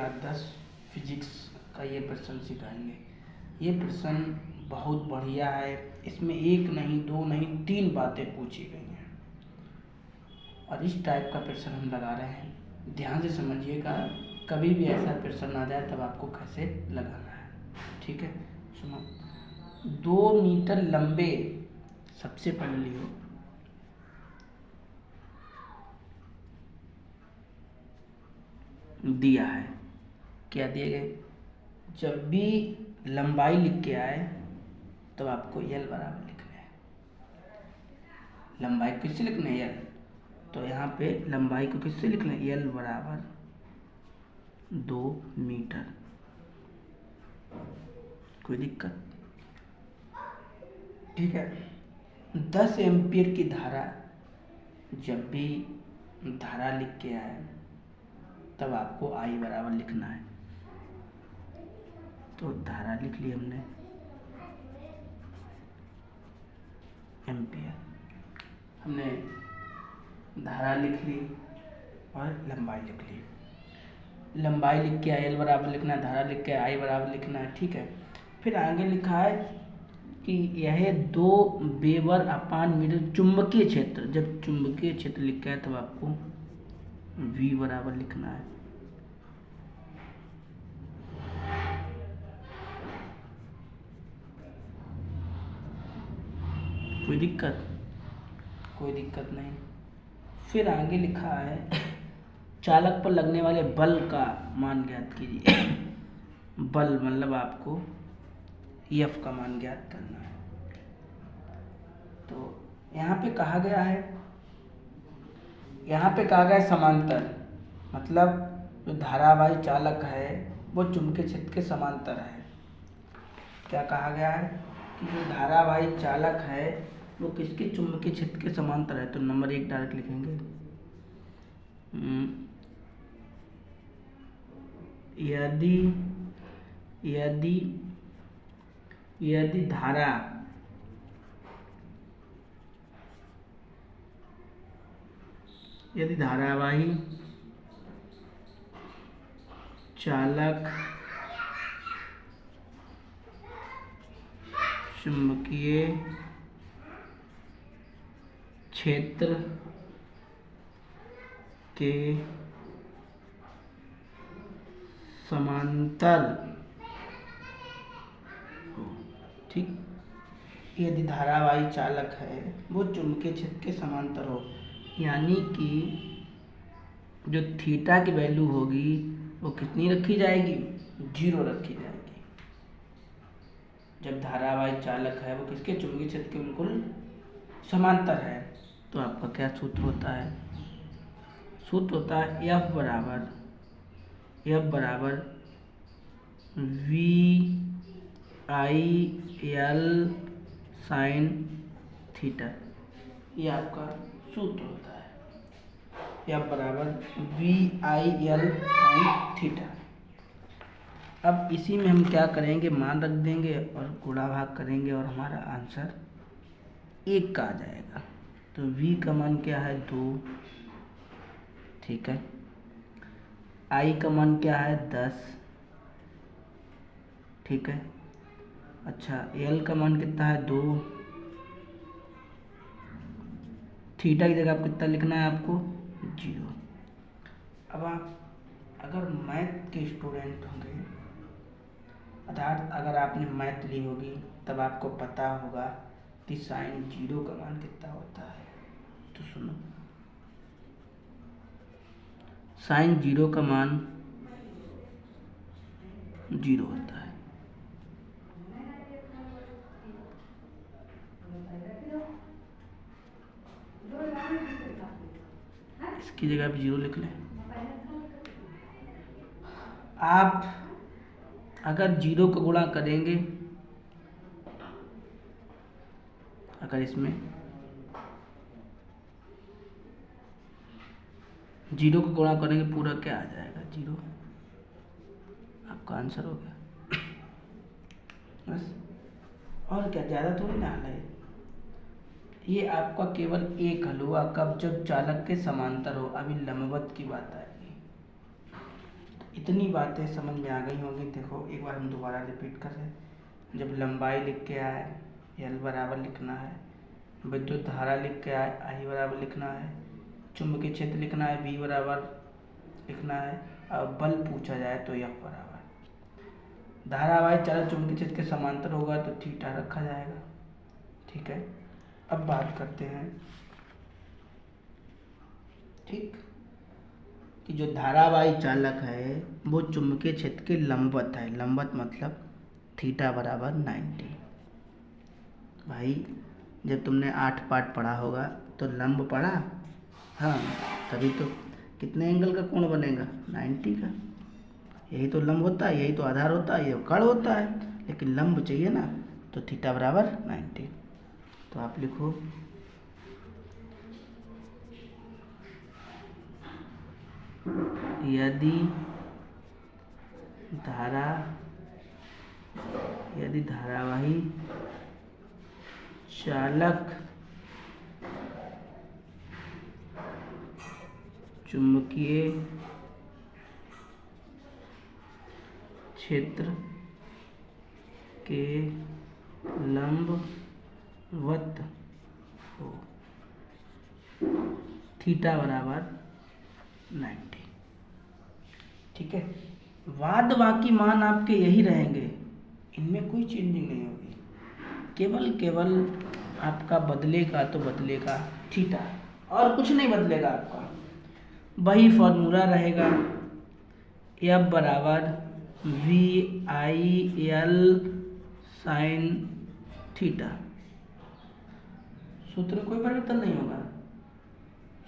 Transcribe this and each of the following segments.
Class 10 physics का ये प्रश्न सिखाएंगे। ये प्रश्न बहुत बढ़िया है, इसमें एक नहीं दो नहीं 3 बातें पूछी गई हैं और इस टाइप का प्रश्न हम लगा रहे हैं। ध्यान से समझिएगा, कभी भी ऐसा प्रश्न आ जाए तब आपको कैसे लगाना है। ठीक है, सुनो। 2 मीटर लंबे, सबसे पहले लियो, दिया है। क्या दिए गए? जब भी लंबाई लिख के आए तो आपको यल बराबर लिखना है। लंबाई किससे लिखना है? यल। तो यहाँ पे लंबाई को किससे लिखना है? यल बराबर 2 मीटर। कोई दिक्कत? ठीक है। 10 एम्पीयर की धारा, जब भी धारा लिख के आए तब आपको आई बराबर लिखना है। तो धारा लिख ली हमने, एम्पीयर हमने धारा लिख ली और लंबाई लिख ली। लंबाई लिख के एल बराबर लिखना है, धारा लिख के आई बराबर लिखना है। ठीक है। फिर आगे लिखा है कि यह 2 वेबर अपान मीटर चुंबकीय क्षेत्र। जब चुंबकीय क्षेत्र लिखा है तब आपको V बराबर लिखना है। कोई दिक्कत? कोई दिक्कत नहीं। फिर आगे लिखा है चालक पर लगने वाले बल का मान ज्ञात कीजिए। बल मतलब आपको F का मान ज्ञात करना है। तो यहाँ पे कहा गया है समांतर, मतलब जो धारावाही चालक है वो चुंबकीय क्षेत्र के समांतर है। क्या कहा गया है? कि जो धारावाही चालक है वो किसके चुंबकीय क्षेत्र के समांतर है। तो नंबर 1 डायरेक्ट लिखेंगे। यदि धारावाही चालक चुंबकीय क्षेत्र के समांतर हो। ठीक, यदि धारावाही चालक है वो चुंबकीय क्षेत्र के समांतर हो, यानी कि जो थीटा की वैल्यू होगी वो कितनी रखी जाएगी? 0 रखी जाएगी। जब धारावाही चालक है वो किसके चुंबकीय क्षेत्र के बिल्कुल समांतर है। तो आपका क्या सूत्र होता है? सूत्र होता है F बराबर VIL साइन थीटा। ये आपका सूत्र होता है, F बराबर VIL साइन थीटा। अब इसी में हम क्या करेंगे? मान रख देंगे और गुणा भाग करेंगे और हमारा आंसर 1 का आ जाएगा। तो V का मान क्या है? 2। ठीक है। I का मान क्या है? 10। ठीक है। अच्छा, L का मान कितना है? 2। थीटा की जगह आप कितना लिखना है आपको? 0। अब आप अगर मैथ के स्टूडेंट होंगे, अर्थात अगर आपने मैथ ली होगी, तब आपको पता होगा कि साइन 0 का मान कितना होता है। तो सुनो, साइन 0 का मान 0 होता है। इसकी जगह आप 0 लिख लें। आप अगर 0 का गुणा करेंगे, अगर इसमें 0 का गुणा करेंगे पूरा क्या आ जाएगा? 0। आपका आंसर हो गया। बस, और क्या, ज़्यादा थोड़ी ना हल है। ये आपका केवल एक हल हुआ, कब? जब चालक के समांतर हो। अभी लंबवत की बात आएगी। इतनी बातें समझ में आ गई होंगी। देखो एक बार हम दोबारा रिपीट कर रहे हैं। जब लंबाई लिख के आए L बराबर लिखना है, विद्युत धारा लिख के आए I बराबर लिखना है, चुंबकीय क्षेत्र लिखना है B बराबर लिखना है, और बल पूछा जाए तो F बराबर। धारावाही चालक चुंबकीय क्षेत्र के समांतर होगा तो थीटा रखा जाएगा। ठीक है, अब बात करते हैं ठीक कि जो धारावाही चालक है वो चुंबकीय क्षेत्र के लंबवत है। लंबवत मतलब थीटा बराबर 90। भाई जब तुमने 8 पाठ पढ़ा होगा तो लंब पढ़ा, हाँ, तभी तो कितने एंगल का कोण बनेगा 90 का। यही तो लंब होता है, यही तो आधार होता है, ये कर्ण होता है, लेकिन लंब चाहिए ना, तो थीटा बराबर 90। तो आप लिखो यदि धारावाही चालक चुंबकीय क्षेत्र के लंबवत हो, थीटा बराबर 90। ठीक है, बाद बाकी मान आपके यही रहेंगे, इनमें कोई चेंजिंग नहीं होगी। केवल आपका बदलेगा तो बदलेगा थीटा, और कुछ नहीं बदलेगा आपका। वही फॉर्मूला रहेगा, F बराबर VIL साइन थीटा। सूत्र में कोई परिवर्तन नहीं होगा,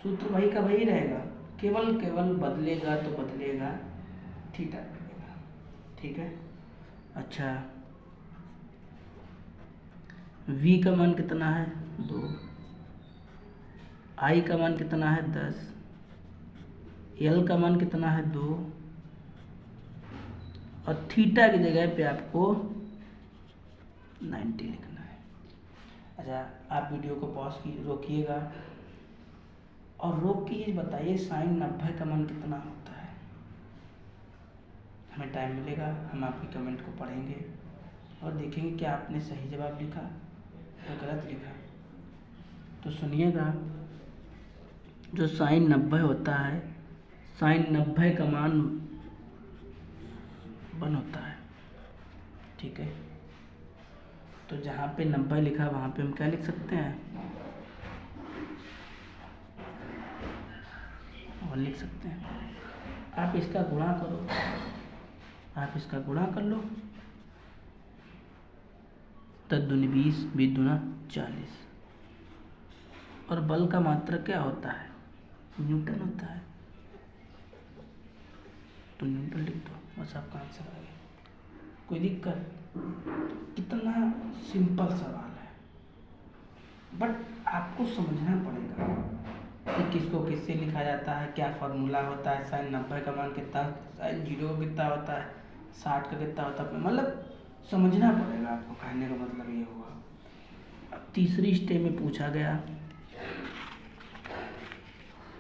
सूत्र वही का वही रहेगा, केवल बदलेगा तो बदलेगा थीटा बदलेगा। ठीक है, अच्छा, V का मान कितना है 2, I का मान कितना है 10, L का मान कितना है 2, और थीटा की जगह पे आपको 90 लिखना है। अच्छा, आप वीडियो को पॉज रोकिएगा और रोक के ये बताइए साइन 90 का मान कितना होता है। हमें टाइम मिलेगा, हम आपकी कमेंट को पढ़ेंगे और देखेंगे कि आपने सही जवाब लिखा या गलत लिखा। तो सुनिएगा, जो साइन 90 होता है, साइन 90 का मान 1 होता है। ठीक है, तो जहाँ पे 90 लिखा वहाँ पे हम क्या लिख सकते हैं, 1 लिख सकते हैं। आप इसका गुणा करो, आप इसका गुणा कर लो, 10 दूनी 20, 20 दूना 40। और बल का मात्रक क्या होता है, न्यूटन होता है, तो न्यूटन लिख दो, बस आपका आंसर आ गया। कोई दिक्कत? कितना सिंपल सवाल है, बट आपको समझना पड़ेगा कि किसको किससे लिखा जाता है, क्या फार्मूला होता है, साइन 90 का मान कितना, साइन 0 का कितना होता है, 60 का कितना होता है, मतलब समझना पड़ेगा आपको। कहने का मतलब ये हुआ। अब तीसरी स्टेप में पूछा गया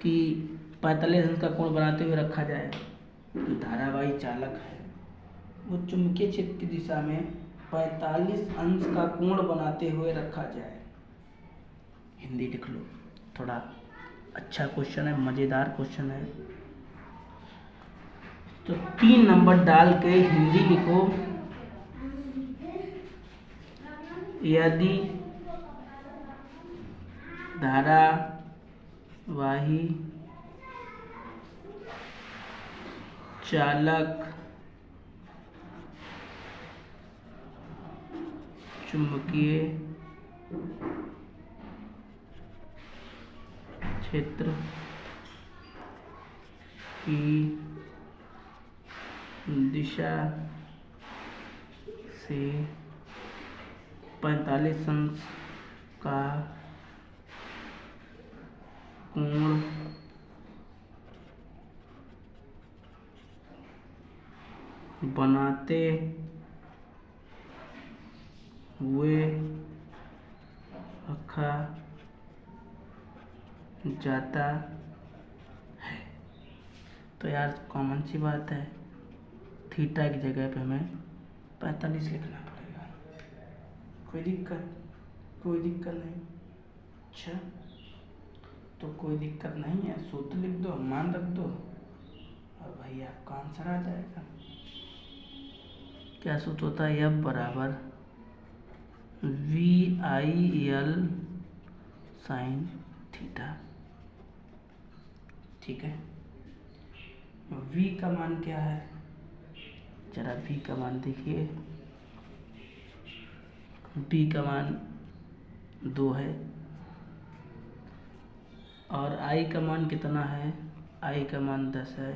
कि 45 अंश का कोण बनाते हुए रखा जाए। जो धारावाही चालक है वो चुंबकीय क्षेत्र की दिशा में 45 अंश का कोण बनाते हुए रखा जाए। हिंदी लिख लो, थोड़ा अच्छा क्वेश्चन है, मज़ेदार क्वेश्चन है। तो 3 नंबर डाल के हिंदी लिखो, यदि धारावाही चालक चुंबकीय क्षेत्र की दिशा से 45 अंश का कोण बनाते हुए रखा जाता है। तो यार कॉमन सी बात है, थीटा की जगह पे हमें 45 लिखना पड़ेगा। कोई दिक्कत? कोई दिक्कत नहीं। अच्छा, तो कोई दिक्कत नहीं है, सूत्र लिख दो, मान रख दो और भाई आपका आंसर आ जाएगा। क्या सूत्र होता है? F बराबर VIL साइन थीटा। ठीक है, V का मान क्या है? जरा V का मान देखिए। V का मान 2 है और I का मान कितना है? I का मान 10 है।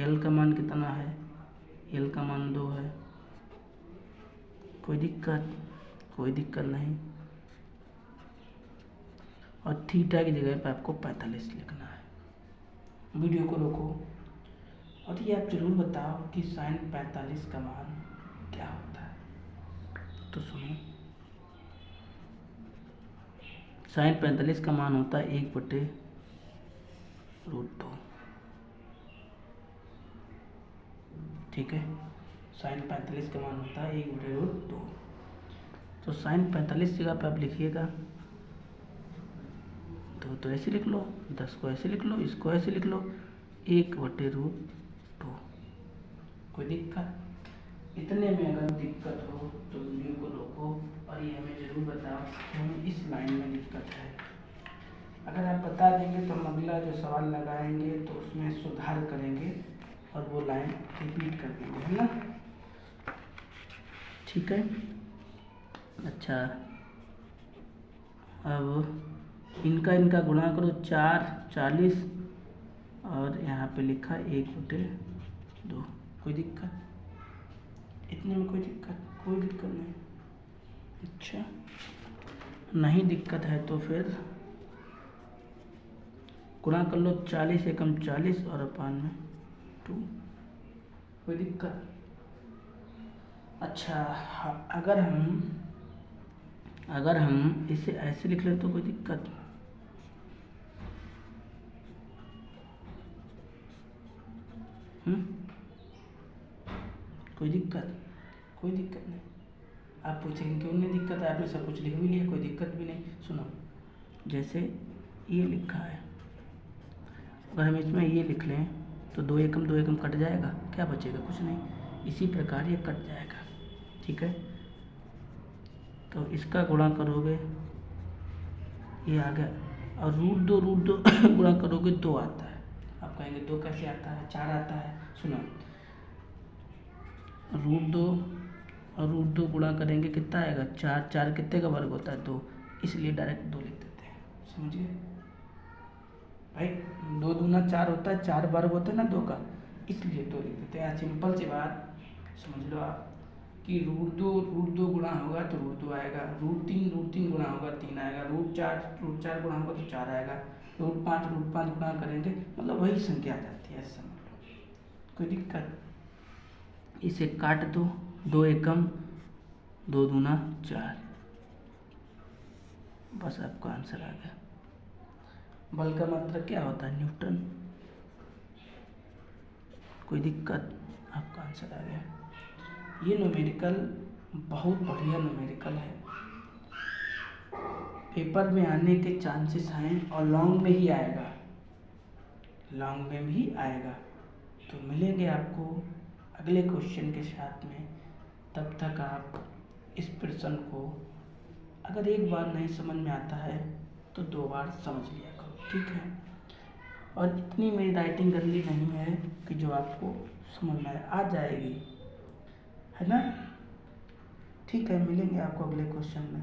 L का मान कितना है? L का मान 2 है। कोई दिक्कत? कोई दिक्कत नहीं। और थीटा की जगह पे आपको 45 लिखना है। वीडियो को रोको और ये आप जरूर बताओ कि साइन 45 का मान क्या होता है। तो सुनो, साइन 45 का मान होता है 1/√2। ठीक है, साइन 45 का मान होता है 1/√2। तो साइन 45 जगह पे आप लिखिएगा, तो ऐसे लिख लो, 10 को ऐसे लिख लो, इसको ऐसे लिख लो, 1/√2। कोई दिक्कत? इतने में अगर दिक्कत हो तो वीडियो को रोको और ये हमें ज़रूर बताओ कि हमें इस लाइन में दिक्कत है। अगर आप बता देंगे तो हम अगला जो सवाल लगाएंगे तो उसमें सुधार करेंगे और वो लाइन रिपीट कर देंगे, है ना? ठीक है। अच्छा, अब इनका गुणा करो, 4 40 और यहाँ पे लिखा 1/2। कोई दिक्कत? इतने में कोई दिक्कत? कोई दिक्कत नहीं। अच्छा, नहीं दिक्कत है तो फिर गुणा कर लो, 40 एकम 40 और अपान में 2। कोई दिक्कत? अच्छा, अगर हम इसे ऐसे लिख लें तो कोई दिक्कत? कोई दिक्कत? कोई दिक्कत नहीं। आप पूछेंगे क्यों नहीं दिक्कत है, आपने सब कुछ लिख भी लिया, कोई दिक्कत भी नहीं। सुनो, जैसे ये लिखा है, अगर हम इसमें ये लिख लें तो 2 एकम कट जाएगा, क्या बचेगा? कुछ नहीं। इसी प्रकार ये कट जाएगा। ठीक है, तो इसका गुणा करोगे, ये आ गया, और √2 गुणा करोगे 2 आता है। आप कहेंगे 2 कैसे आता है? 4 आता है। सुनो, √2 और √2 गुणा करेंगे कितना आएगा? 4। 4 कितने का वर्ग होता है? 2, इसलिए डायरेक्ट 2 लिख देते हैं। समझिए भाई, 2 दूना 4 होता है, 4 वर्ग होता है ना 2 का, इसलिए 2 लिख देते हैं। सिंपल सी बात समझ लो आप कि √2 गुणा होगा तो √2 आएगा, √3 गुणा होगा 3 आएगा, √4 गुणा होगा तो 4 आएगा, √5 गुणा करेंगे मतलब वही संख्या आ जाती है। ऐसा समझ लो, कोई दिक्कत? इसे काट दो, 2 एकम 2 दूना 4, बस आपका आंसर आ गया। बल का मात्रक क्या होता है? न्यूटन। कोई दिक्कत? आपका आंसर आ गया। ये न्यूमेरिकल बहुत बढ़िया न्यूमेरिकल है, पेपर में आने के चांसेस हैं और लॉन्ग में ही आएगा, लॉन्ग में भी आएगा। तो मिलेंगे आपको अगले क्वेश्चन के साथ में। तब तक आप इस प्रश्न को अगर एक बार नहीं समझ में आता है तो 2 बार समझ लिया करो। ठीक है, और इतनी मेरी राइटिंग गंदी नहीं है कि जो आपको समझ में आ जाएगी, है ना? ठीक है, मिलेंगे आपको अगले क्वेश्चन में।